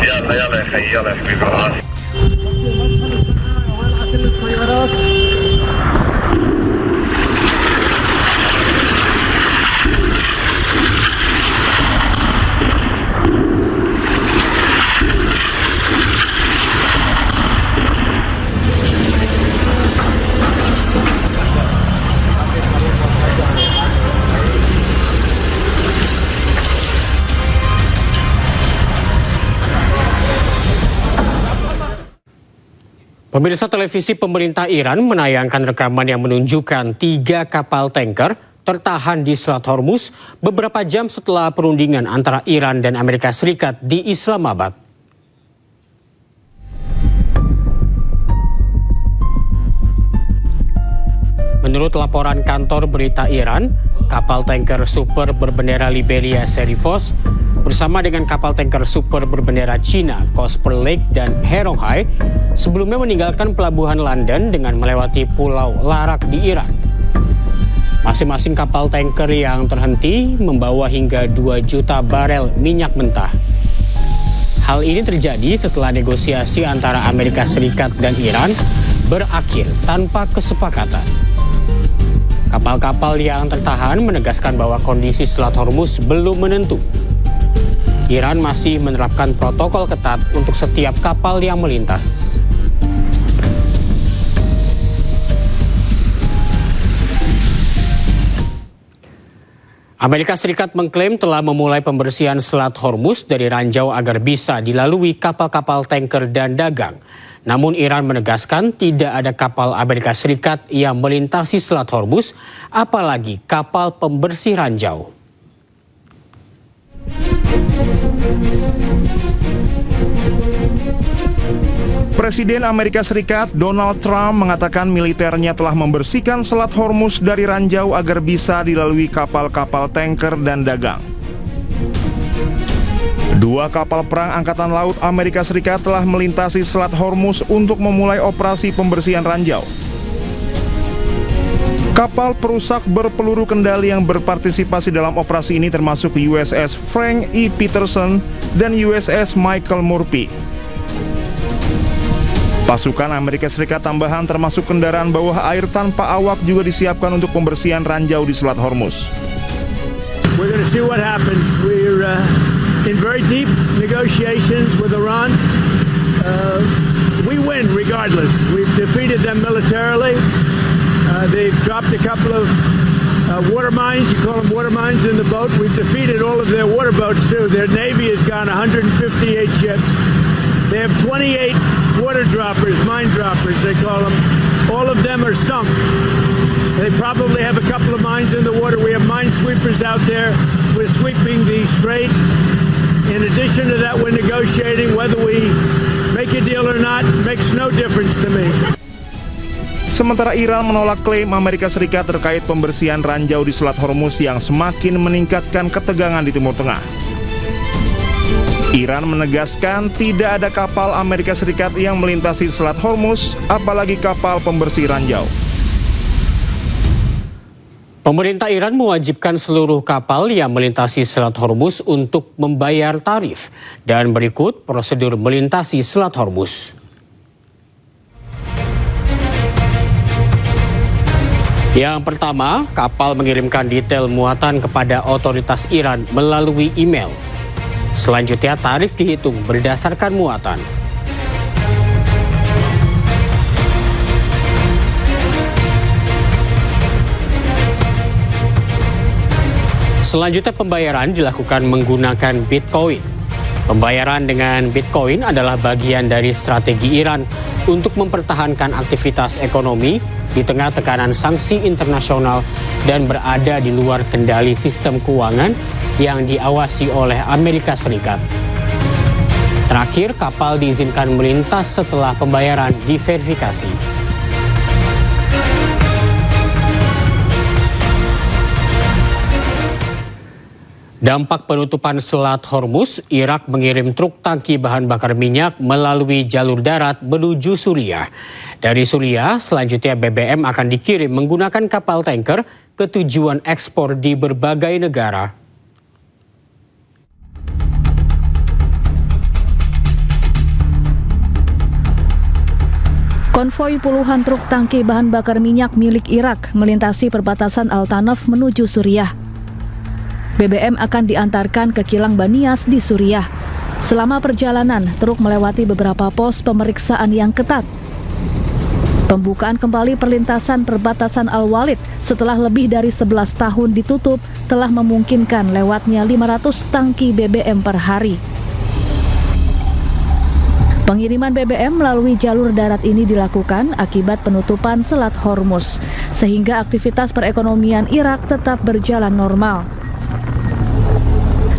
يلا يلا يا خي يلا يا حبيبي خلاص. Pemirsa, televisi pemerintah Iran menayangkan rekaman yang menunjukkan 3 kapal tanker tertahan di Selat Hormuz beberapa jam setelah perundingan antara Iran dan Amerika Serikat di Islamabad. Menurut laporan kantor berita Iran, kapal tanker super berbendera Liberia Serifos bersama dengan kapal tanker super berbendera Cina Cosper Lake dan Heronghai sebelumnya meninggalkan pelabuhan London dengan melewati Pulau Larak di Iran. Masing-masing kapal tanker yang terhenti membawa hingga 2 juta barel minyak mentah. Hal ini terjadi setelah negosiasi antara Amerika Serikat dan Iran berakhir tanpa kesepakatan. Kapal-kapal yang tertahan menegaskan bahwa kondisi Selat Hormuz belum menentu. Iran masih menerapkan protokol ketat untuk setiap kapal yang melintas. Amerika Serikat mengklaim telah memulai pembersihan Selat Hormuz dari ranjau agar bisa dilalui kapal-kapal tanker dan dagang. Namun Iran menegaskan tidak ada kapal Amerika Serikat yang melintasi Selat Hormuz, apalagi kapal pembersih ranjau. Presiden Amerika Serikat Donald Trump mengatakan militernya telah membersihkan Selat Hormuz dari ranjau agar bisa dilalui kapal-kapal tanker dan dagang. 2 kapal perang Angkatan Laut Amerika Serikat telah melintasi Selat Hormuz untuk memulai operasi pembersihan ranjau. Kapal perusak berpeluru kendali yang berpartisipasi dalam operasi ini termasuk USS Frank E. Peterson dan USS Michael Murphy. Pasukan Amerika Serikat tambahan termasuk kendaraan bawah air tanpa awak juga disiapkan untuk pembersihan ranjau di Selat Hormuz. We're going to see what happens. We're in very deep negotiations with Iran. We win regardless. We've defeated them militarily. They've dropped a couple of water mines. You call them water mines in the boat. We've defeated all of their water boats too. Their Navy has gone 158 ships. They have 28 water droppers, mine droppers they call them. All of them are sunk. They probably have a couple of mines in the water. We have mine sweepers out there. We're sweeping the strait. In addition to that, we're negotiating whether we make a deal or not. It makes no difference to me. Sementara Iran menolak klaim Amerika Serikat terkait pembersihan ranjau di Selat Hormuz yang semakin meningkatkan ketegangan di Timur Tengah. Iran menegaskan tidak ada kapal Amerika Serikat yang melintasi Selat Hormuz, apalagi kapal pembersih ranjau. Pemerintah Iran mewajibkan seluruh kapal yang melintasi Selat Hormuz untuk membayar tarif. Dan berikut prosedur melintasi Selat Hormuz. Yang pertama, kapal mengirimkan detail muatan kepada otoritas Iran melalui email. Selanjutnya, tarif dihitung berdasarkan muatan. Selanjutnya, pembayaran dilakukan menggunakan Bitcoin. Pembayaran dengan Bitcoin adalah bagian dari strategi Iran untuk mempertahankan aktivitas ekonomi di tengah tekanan sanksi internasional dan berada di luar kendali sistem keuangan yang diawasi oleh Amerika Serikat. Terakhir, kapal diizinkan melintas setelah pembayaran diverifikasi. Dampak penutupan Selat Hormuz, Irak mengirim truk tangki bahan bakar minyak melalui jalur darat menuju Suriah. Dari Suriah, selanjutnya BBM akan dikirim menggunakan kapal tanker ke tujuan ekspor di berbagai negara. Konvoi puluhan truk tangki bahan bakar minyak milik Irak melintasi perbatasan Al-Tanaf menuju Suriah. BBM akan diantarkan ke kilang Banias di Suriah. Selama perjalanan, truk melewati beberapa pos pemeriksaan yang ketat. Pembukaan kembali perlintasan perbatasan Al-Walid setelah lebih dari 11 tahun ditutup telah memungkinkan lewatnya 500 tangki BBM per hari. Pengiriman BBM melalui jalur darat ini dilakukan akibat penutupan Selat Hormuz, sehingga aktivitas perekonomian Irak tetap berjalan normal.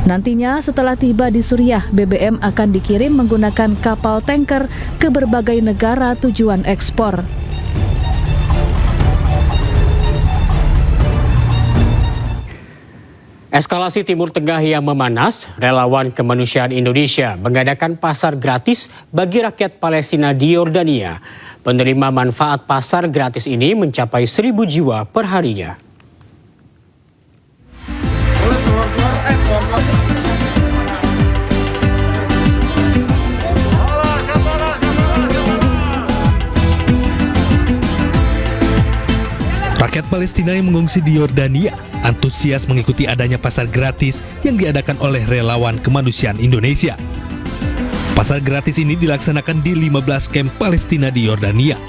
Nantinya setelah tiba di Suriah, BBM akan dikirim menggunakan kapal tanker ke berbagai negara tujuan ekspor. Eskalasi Timur Tengah yang memanas, relawan kemanusiaan Indonesia mengadakan pasar gratis bagi rakyat Palestina di Yordania. Penerima manfaat pasar gratis ini mencapai 1.000 jiwa per harinya. Rakyat Palestina yang mengungsi di Yordania antusias mengikuti adanya pasar gratis yang diadakan oleh relawan kemanusiaan Indonesia. Pasar gratis ini dilaksanakan di 15 kamp Palestina di Yordania.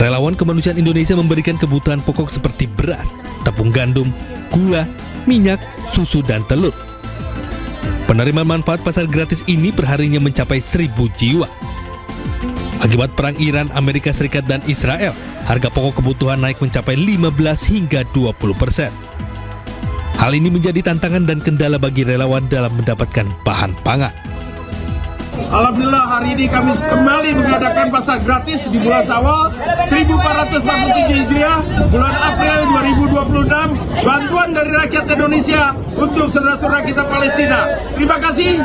Relawan kemanusiaan Indonesia memberikan kebutuhan pokok seperti beras, tepung gandum, gula, minyak, susu, dan telur. Penerima manfaat pasar gratis ini perharinya mencapai 1.000 jiwa. Akibat perang Iran, Amerika Serikat, dan Israel, harga pokok kebutuhan naik mencapai 15 hingga 20%. Hal ini menjadi tantangan dan kendala bagi relawan dalam mendapatkan bahan pangan. Alhamdulillah hari ini kami kembali mengadakan pasar gratis di bulan Syawal 1443 Hijriah, bulan April 2026, bantuan dari rakyat Indonesia untuk saudara-saudara kita Palestina. Terima kasih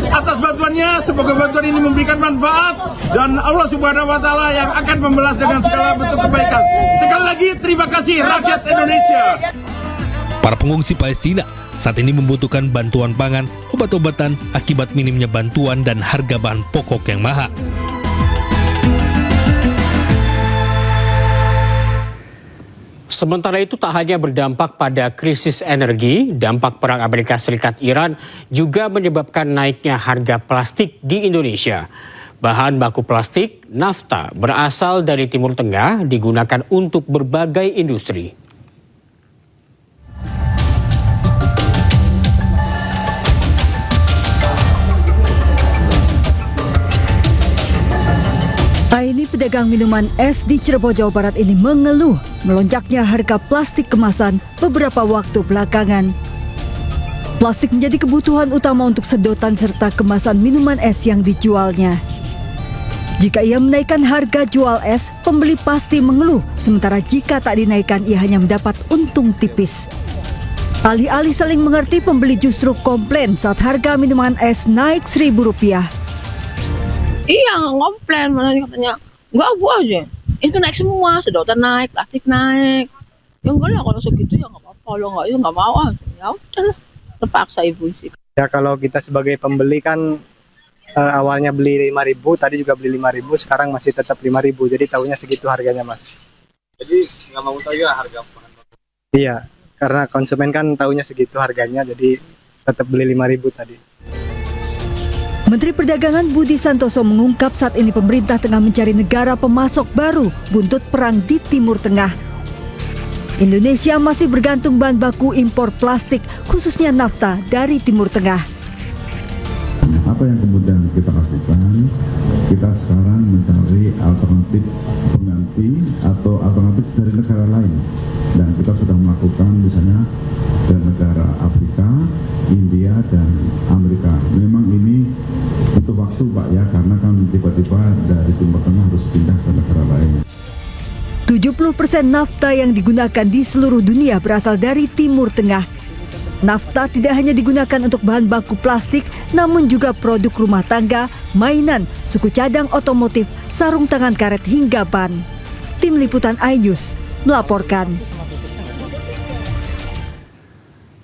atas bantuannya, semoga bantuan ini memberikan manfaat dan Allah Subhanahu wa Ta'ala yang akan membalas dengan segala bentuk kebaikan. Sekali lagi terima kasih rakyat Indonesia. Para pengungsi Palestina saat ini membutuhkan bantuan pangan, obat-obatan akibat minimnya bantuan dan harga bahan pokok yang mahal. Sementara itu tak hanya berdampak pada krisis energi, dampak perang Amerika Serikat-Iran juga menyebabkan naiknya harga plastik di Indonesia. Bahan baku plastik, nafta, berasal dari Timur Tengah digunakan untuk berbagai industri. Aini pedagang minuman es di Cirebon, Jawa Barat ini mengeluh melonjaknya harga plastik kemasan beberapa waktu belakangan. Plastik menjadi kebutuhan utama untuk sedotan serta kemasan minuman es yang dijualnya. Jika ia menaikkan harga jual es, pembeli pasti mengeluh, sementara jika tak dinaikkan ia hanya mendapat untung tipis. Alih-alih saling mengerti, pembeli justru komplain saat harga minuman es naik Rp1.000. Iya, komplain, mana katanya enggak gua aja. Itu naik semua, sedotan naik, plastik naik. Ya enggak lah, kalau segitu ya enggak apa-apa. Kalau enggak, ya enggak mau aja. Ya udah, terpaksa ibu sih. Ya kalau kita sebagai pembeli kan awalnya beli 5.000, tadi juga beli 5.000, sekarang masih tetap 5.000. Jadi tahunya segitu harganya, Mas. Jadi nggak mau tahu ya harga bahan baku? Iya, karena konsumen kan tahunya segitu harganya, jadi tetap beli 5.000 tadi. Menteri Perdagangan Budi Santoso mengungkap saat ini pemerintah tengah mencari negara pemasok baru buntut perang di Timur Tengah. Indonesia masih bergantung bahan baku impor plastik, khususnya nafta dari Timur Tengah. Apa yang kemudian kita lakukan? Kita sekarang mencari alternatif pengganti atau alternatif dari negara lain. Dan kita sudah melakukan misalnya dari negara Afrika, India, dan Amerika. Memang ini butuh waktu Pak ya, karena kan tiba-tiba dari Timur Tengah harus pindah ke negara lain. 70% nafta yang digunakan di seluruh dunia berasal dari Timur Tengah. Nafta tidak hanya digunakan untuk bahan baku plastik, namun juga produk rumah tangga, mainan, suku cadang otomotif, sarung tangan karet hingga ban. Tim Liputan iNews melaporkan.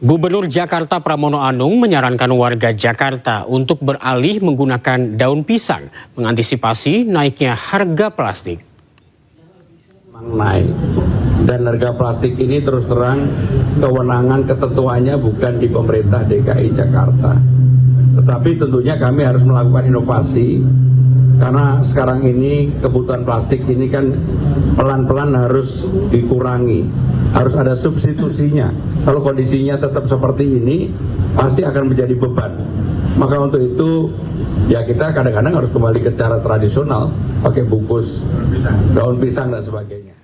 Gubernur Jakarta Pramono Anung menyarankan warga Jakarta untuk beralih menggunakan daun pisang mengantisipasi naiknya harga plastik. Naik dan harga plastik ini terus terang kewenangan ketentuannya bukan di pemerintah DKI Jakarta, tetapi tentunya kami harus melakukan inovasi karena sekarang ini kebutuhan plastik ini kan pelan-pelan harus dikurangi, harus ada substitusinya. Kalau kondisinya tetap seperti ini pasti akan menjadi beban. Maka untuk itu ya kita kadang-kadang harus kembali ke cara tradisional, pakai bungkus daun pisang dan sebagainya.